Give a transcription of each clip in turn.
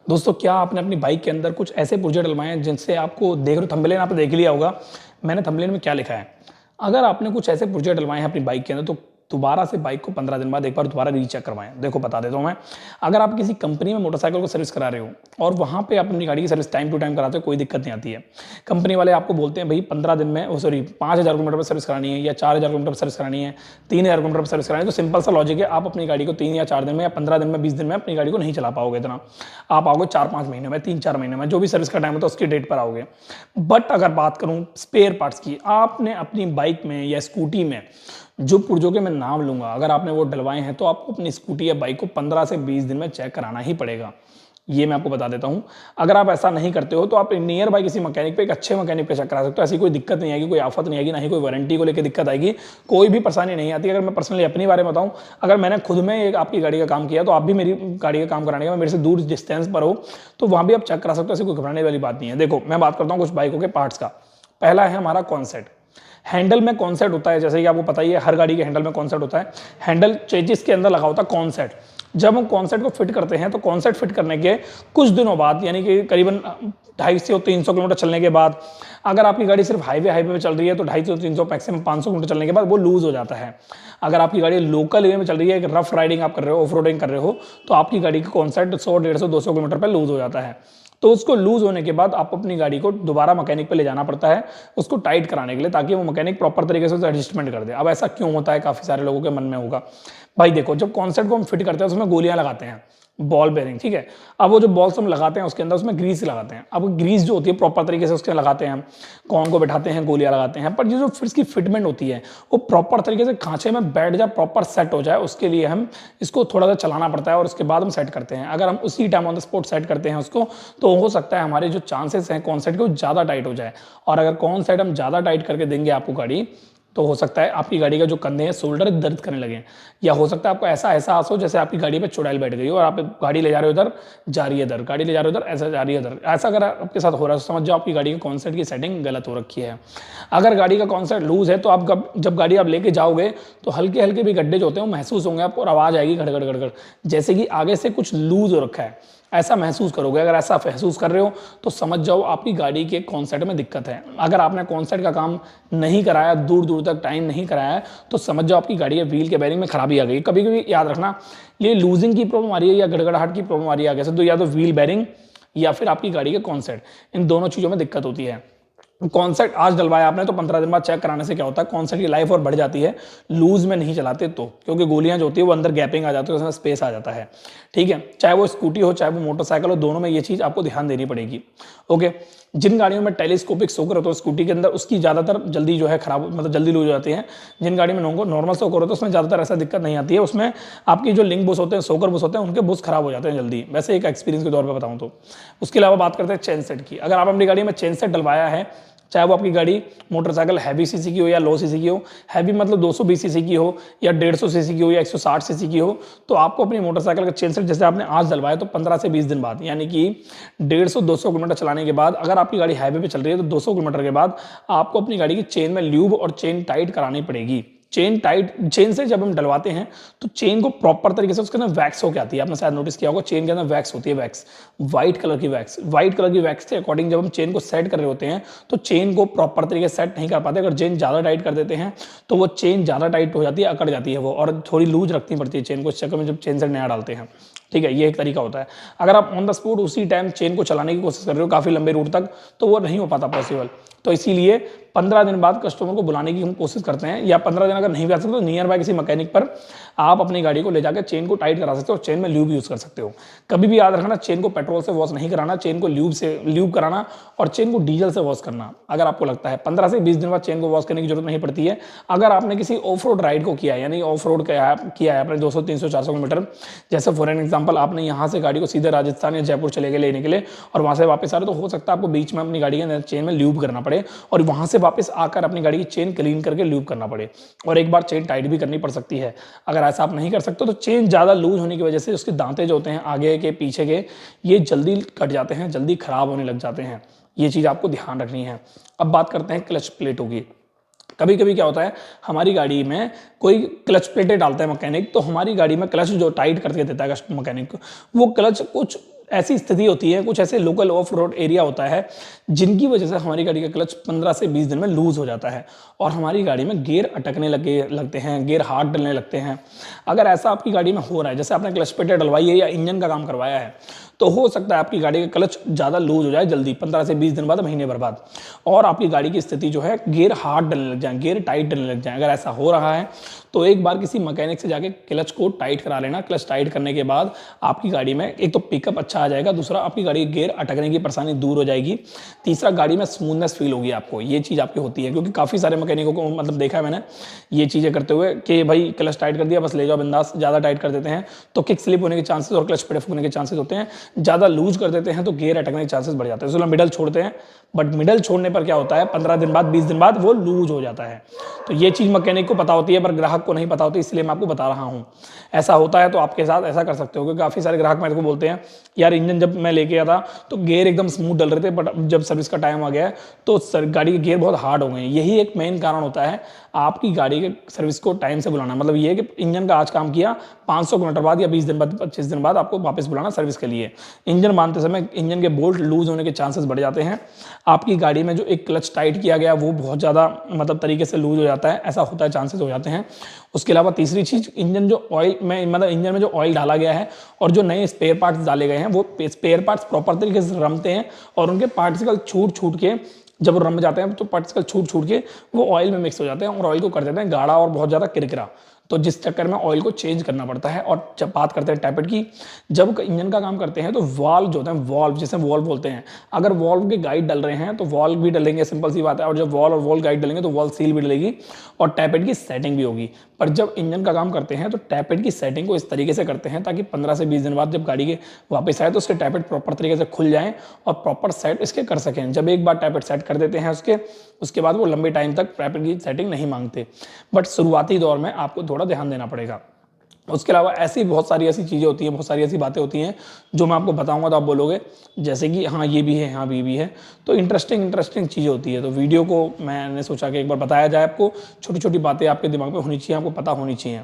दोस्तों, क्या आपने अपनी बाइक के अंदर कुछ ऐसे पुर्जे डलवाए हैं जिनसे आपको देख रहे हो, थंबनेल आपने देख लिया होगा मैंने थंबनेल में क्या लिखा है। अगर आपने कुछ ऐसे पुर्जे डलवाए हैं अपनी बाइक के अंदर तो दोबारा से बाइक को 15 दिन बाद एक बार दोबारा रीचेक करवाएं। देखो बता देता हूं मैं। अगर आप किसी कंपनी में मोटरसाइकिल को सर्विस करा रहे हो और वहां पे आप अपनी गाड़ी की सर्विस टाइम टू टाइम कराते हो, कोई दिक्कत नहीं आती है। कंपनी वाले आपको बोलते हैं भाई 15 दिन में सॉरी 5,000 किलोमीटर पर सर्विस करानी है या 4,000 किलोमीटर पर सर्विस करानी है, 3,000 किलोमीटर पर सर्विस करानी है। तो सिंपल सा लॉजिक है, आप अपनी गाड़ी को 3 या 4 दिन में या 15 दिन में 20 दिन में अपनी गाड़ी को नहीं चला पाओगे। इतना आप आओगे 4-5 महीने में, 3-4 महीने में, जो भी सर्विस का टाइम होता है उसकी डेट पर आओगे। बट अगर बात करूं स्पेयर पार्ट्स की, आपने अपनी बाइक में या स्कूटी में जो पुर्जों के मैं नाम लूंगा, अगर आपने वो डलवाए हैं तो आपको अपनी स्कूटी या बाइक को 15 से 20 दिन में चेक कराना ही पड़ेगा। ये मैं आपको बता देता हूं। अगर आप ऐसा नहीं करते हो तो आप नियर बाय किसी मैकेनिक पे, एक अच्छे मैकेनिक पे चेक करा सकते हो। ऐसी कोई दिक्कत नहीं आएगी, कोई आफत नहीं आएगी, ना ही कोई वारंटी को लेकर दिक्कत आएगी, कोई भी परेशानी नहीं आती। अगर मैं पर्सनली अपने बारे में बताऊं, अगर मैंने खुद में एक आपकी गाड़ी का काम किया तो आप भी मेरी गाड़ी का काम कराने का मेरे से दूर डिस्टेंस पर हो तो वहां भी आप चेक करा सकते हो। ऐसी कोई घबराने वाली बात नहीं है। देखो मैं बात करता हूँ कुछ बाइकों के पार्ट्स का। पहला है हमारा कॉन्सेप्ट। हैंडल में कॉन्सेप्ट होता है, जैसे कि आपको पता ही है, हर गाड़ी के हैंडल में कॉन्सेप्ट होता है। हैंडल चेजिस के अंदर लगा होता है कॉन्सेप्ट। जब हम कॉन्सेप्ट को फिट करते हैं तो कॉन्सेप्ट फिट करने के कुछ दिनों बाद, यानी कि करीबन 250 से 300 किलोमीटर चलने के बाद, अगर आपकी गाड़ी सिर्फ हाईवे पे चल रही है तो 250 से 300 मैक्सिमम 500 किलोमीटर चलने के बाद वो लूज हो जाता है। अगर आपकी गाड़ी लोकल वे में चल रही है, एक रफ राइडिंग आप कर रहे हो, ऑफ रोडिंग कर रहे हो, तो आपकी गाड़ी का कॉन्सेप्ट 100, 150, 200 किलोमीटर पर लूज हो जाता है। तो उसको लूज होने के बाद आप अपनी गाड़ी को दोबारा मैकेनिक पे ले जाना पड़ता है उसको टाइट कराने के लिए, ताकि वो मैकेनिक प्रॉपर तरीके से उसे एडजस्टमेंट कर दे। अब ऐसा क्यों होता है, काफी सारे लोगों के मन में होगा। भाई देखो, जब कॉन्सेप्ट को हम फिट करते हैं उसमें गोलियां लगाते हैं, बॉल बेरिंग, ठीक है। अब वो जो बॉल्स हम लगाते हैं उसके अंदर उसमें ग्रीस लगाते हैं। अब ग्रीस जो होती है प्रॉपर तरीके से उसके लगाते हैं, कौन को बैठाते हैं, गोलियां लगाते हैं, पर ये जो फिर इसकी फिटमेंट होती है वो प्रॉपर तरीके से खांचे में बैठ जाए, प्रॉपर सेट हो जाए, उसके लिए हम इसको थोड़ा सा चलाना पड़ता है और उसके बाद हम सेट करते हैं। अगर हम उसी time on the spot set करते हैं उसको, तो हो सकता है हमारे जो चांसेस हैं कॉन्सेप्ट के वो ज़्यादा टाइट हो जाए। और अगर कॉन्सेप्ट हम ज़्यादा टाइट करके देंगे आपको गाड़ी, तो हो सकता है आपकी गाड़ी का जो कंधे हैं, शोल्डर दर्द करने लगे, या हो सकता है आपको ऐसा एहसास हो जैसे आपकी गाड़ी पे चुड़ैल बैठ गई हो और आप गाड़ी ले जा रहे हो इधर, जा रही है इधर, गाड़ी ले जा रहे हो इधर, ऐसा जा रही है इधर। ऐसा अगर आपके साथ हो रहा है तो समझ जाओ आपकी गाड़ी के कॉन्सेप्ट की सेटिंग गलत हो रखी है। अगर गाड़ी का कॉन्सेप्ट लूज है तो आप जब गाड़ी आप लेके जाओगे तो हल्के हल्के भी गड्ढे जो होते हैं वो महसूस होंगे आपको, और आवाज़ आएगी गड़गड़ गड़गड़, जैसे कि आगे से कुछ लूज हो रखा है, ऐसा महसूस करोगे। अगर ऐसा महसूस कर रहे हो तो समझ जाओ आपकी गाड़ी के कॉन्सेप्ट में दिक्कत है। अगर आपने कॉन्सेप्ट का काम नहीं कराया, दूर दूर तक टाइम नहीं कराया है, तो समझ जाओ आपकी गाड़ी के व्हील के बेरिंग में खराबी आ गई। कभी कभी याद रखना, ये लूजिंग की प्रॉब्लम आ रही है या गड़गड़ाहट की प्रॉब्लम आ रही है आगे से, तो या तो व्हील बेरिंग या फिर आपकी गाड़ी के कॉन्सेप्ट, इन दोनों चीज़ों में दिक्कत होती है। कॉन्सेप्ट आज डलवाया आपने तो 15 दिन बाद चेक कराने से क्या होता है, कॉन्सेप्ट की लाइफ और बढ़ जाती है लूज में नहीं चलाते तो, क्योंकि गोलियां जो होती है वो अंदर गैपिंग आ जाती है, उसमें स्पेस आ जाता है। ठीक है, चाहे वो स्कूटी हो चाहे वो मोटरसाइकिल हो, दोनों में ये चीज आपको ध्यान देनी पड़ेगी। ओके, जिन गाड़ियों में टेलीस्कोपिक शॉकर होता है स्कूटी के अंदर, उसकी ज्यादातर जल्दी जो है खराब, मतलब जल्दी लूज हो जाती है। जिन गाड़ी में नॉर्मल शॉकर होता है उसमें ज्यादातर ऐसा दिक्कत नहीं आती है। उसमें आपकी जो लिंक बुश होते हैं, शॉकर बुश होते हैं, उनके बुश खराब हो जाते हैं जल्दी, वैसे एक एक्सपीरियंस के तौर पर बताऊं तो। उसके अलावा बात करते हैं चेन सेट की। अगर आप अपनी गाड़ी में चेन सेट डलवाया है, चाहे वो आपकी गाड़ी मोटरसाइकिल हैवी सीसी की हो या लो सीसी की हो, हैवी मतलब 220 सीसी की हो या 150 सीसी की हो या 160 सीसी की हो, तो आपको अपनी मोटरसाइकिल का चेन सेट जैसे आपने आज डलवाया तो 15 से 20 दिन बाद, यानी कि 150-200 किलोमीटर चलाने के बाद, अगर आपकी गाड़ी हाईवे पे चल रही है तो 200 किलोमीटर के बाद आपको अपनी गाड़ी की चेन में ल्यूब और चेन टाइट करानी पड़ेगी। चेन से जब हम डलवाते हैं तो चेन को प्रॉपर तरीके से उसके अंदर वैक्स होकर आती है। आपने शायद नोटिस किया होगा, चेन के अंदर वैक्स होती है, वैक्स व्हाइट कलर की वैक्स। व्हाइट कलर की वैक्स के अकॉर्डिंग जब हम चेन को सेट कर रहे होते हैं तो चेन को प्रॉपर तरीके से सेट नहीं कर पाते। अगर चेन ज़्यादा टाइट कर देते हैं तो वो चेन ज़्यादा टाइट हो जाती है, अकड़ जाती है वो, और थोड़ी लूज रखनी पड़ती है चेन को, इस चक्कर में जब चेन सेट नया डालते हैं। ठीक है, ये एक तरीका होता है। अगर आप ऑन द स्पॉट उसी टाइम चेन को चलाने की कोशिश कर रहे हो काफ़ी लंबे रूट तक, तो वो नहीं हो पाता पॉसिबल। तो इसीलिए 15 दिन बाद कस्टमर को बुलाने की हम कोशिश करते हैं, या 15 दिन अगर नहीं भी आ सकते तो नियर बाय किसी मैकेनिक पर आप अपनी गाड़ी को ले जाकर चेन को टाइट करा सकते हो और चेन में ल्यूब यूज़ कर सकते हो। कभी भी याद रखना, चेन को पेट्रोल से वॉश नहीं कराना, चेन को ल्यूब कराना और चेन को डीजल से वॉश करना। अगर आपको लगता है 15 से 20 दिन बाद चेन को वॉश करने की जरूरत नहीं पड़ती है। अगर आपने किसी ऑफ रोड राइड को किया है, यानी ऑफ रोड किया है आपने 200, 300, 400 किलोमीटर, जैसे फॉर एन एग्जाम्पल आपने यहाँ से गाड़ी को सीधे राजस्थान या जयपुर चले गए लेने के लिए और वहाँ से वापस आ रहे, तो हो सकता है आपको बीच में अपनी गाड़ी के चेन में ल्यूब करना पड़े और वहाँ से वापस आकर अपनी गाड़ी की चेन क्लीन करके ल्यूब करना पड़े, और एक बार चेन टाइट भी करनी पड़ सकती है। अगर ऐसा आप नहीं कर सकते तो चेन ज़्यादा लूज होने की वजह से उसके दांते जो होते हैं आगे के पीछे के, ये जल्दी कट जाते हैं, जल्दी खराब होने लग जाते हैं। ये चीज़ आपको ध्यान रखनी है। अब बात करते हैं क्लच प्लेटों की। कभी कभी क्या होता है, हमारी गाड़ी में कोई क्लच प्लेटें डालता है मैकेनिक, तो हमारी गाड़ी में क्लच जो टाइट करके देता है मैकेनिक, वो क्लच कुछ ऐसी स्थिति होती है, कुछ ऐसे लोकल ऑफ रोड एरिया होता है जिनकी वजह से हमारी गाड़ी का क्लच 15 से 20 दिन में लूज हो जाता है और हमारी गाड़ी में गियर अटकने लगते हैं, गियर हार्ड डलने लगते हैं। अगर ऐसा आपकी गाड़ी में हो रहा है, जैसे आपने क्लच पेटे डलवाई है या इंजन का काम करवाया है, तो हो सकता है आपकी गाड़ी का क्लच ज़्यादा लूज हो जाए जल्दी, 15 से 20 दिन बाद, महीने भर बाद, और आपकी गाड़ी की स्थिति जो है गियर हार्ड डलने लग जाए, गियर टाइट डलने लग जाए। अगर ऐसा हो रहा है तो एक बार किसी मैकेनिक से जाके क्लच को टाइट करा लेना। क्लच टाइट करने के बाद आपकी गाड़ी में एक तो पिकअप अच्छा आ जाएगा, दूसरा आपकी गाड़ी के गियर अटकने की परेशानी दूर हो जाएगी, तीसरा गाड़ी में स्मूथनेस फील होगी आपको। ये चीज़ आपकी होती है, क्योंकि काफ़ी सारे मैकेनिकों को मतलब देखा है मैंने ये चीज़ें करते हुए कि भाई क्लच टाइट कर दिया, बस ले जाओ बिंदास, ज़्यादा टाइट कर देते हैं तो किक स्लिप होने के चांसेस और क्लच पेडे फूकने के चांसेस होते हैं, ज़्यादा लूज कर देते हैं तो गियर अटकने के चांसेस बढ़ जाते हैं। इसलिए मिडल छोड़ते हैं, बट मिडल छोड़ने पर क्या होता है, 15 दिन बाद, 20 दिन बाद वो लूज हो जाता है। तो ये चीज़ मैकेनिक को पता होती है पर ग्राहक को नहीं पता होती, इसलिए मैं आपको बता रहा हूँ। ऐसा होता है तो आपके साथ ऐसा कर सकते हो, क्योंकि काफ़ी सारे ग्राहक मेरे को बोलते हैं यार इंजन जब मैं लेके आया था तो गियर एकदम स्मूथ डल रहे थे, बट जब सर्विस का टाइम आ गया है तो गाड़ी के गियर बहुत हार्ड हो गए हैं। यही एक मेन कारण होता है आपकी गाड़ी के सर्विस को टाइम से बुलाना। मतलब ये है कि इंजन का आज काम किया, 500 किलोमीटर बाद या 20 दिन बाद, 25 दिन बाद आपको वापस बुलाना सर्विस के लिए। इंजन बांधते समय इंजन के बोल्ट लूज होने के चांसेस बढ़ जाते हैं। आपकी गाड़ी में जो एक क्लच टाइट किया गया वो बहुत ज़्यादा मतलब तरीके से लूज हो जाता है, ऐसा होता है, चांसेस हो जाते हैं। उसके अलावा तीसरी चीज़, इंजन जो ऑयल में मतलब इंजन में जो ऑयल डाला गया है और जो नए स्पेयर पार्ट्स डाले गए हैं वो स्पेयर पार्ट्स प्रॉपर तरीके से रमते हैं और उनके पार्टिकल छूट के जब वो रम जाते हैं तो पार्टिकल छूट के वो ऑयल में मिक्स हो जाते हैं और ऑयल को कर देते हैं गाढ़ा और बहुत ज़्यादा किरकिरा। तो जिस चक्कर में ऑयल को चेंज करना पड़ता है। और जब बात करते हैं टैपेट की, जब इंजन का काम करते हैं तो वाल्व जो होते हैं, वाल्व जिसे वॉल्व बोलते हैं, अगर वाल्व के गाइड डल रहे हैं तो वाल्व भी डलेंगे, सिंपल सी बात है। और जब वॉल और वॉल गाइड डलेंगे तो वॉल सील भी डलेगी और टैपेट की सेटिंग भी होगी। पर जब इंजन का काम करते हैं तो टैपेट की सेटिंग को इस तरीके से करते हैं ताकि 15 से 20 दिन बाद जब गाड़ी के वापस आए तो उसके टैपेट प्रॉपर तरीके से खुल जाएं और प्रॉपर सेट इसके कर सकें। जब एक बार टैपेट सेट कर देते हैं उसके बाद वो लंबे टाइम तक टैपेट की सेटिंग नहीं मांगते। बट शुरुआती दौर में आपको थोड़ा ध्यान देना पड़ेगा। उसके अलावा ऐसी बहुत सारी ऐसी चीज़ें होती हैं, बहुत सारी ऐसी बातें होती हैं जो मैं आपको बताऊंगा तो आप बोलोगे जैसे कि हाँ ये भी है, हाँ ये भी है। तो इंटरेस्टिंग चीज़ें होती है। तो वीडियो को मैंने सोचा कि एक बार बताया जाए आपको, छोटी छोटी बातें आपके दिमाग में होनी चाहिए, आपको पता होनी चाहिए।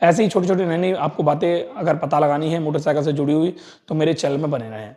ऐसी ही छोटी छोटी नई नई आपको बातें अगर पता लगानी है मोटरसाइकिल से जुड़ी हुई तो मेरे चैनल में बने रहें।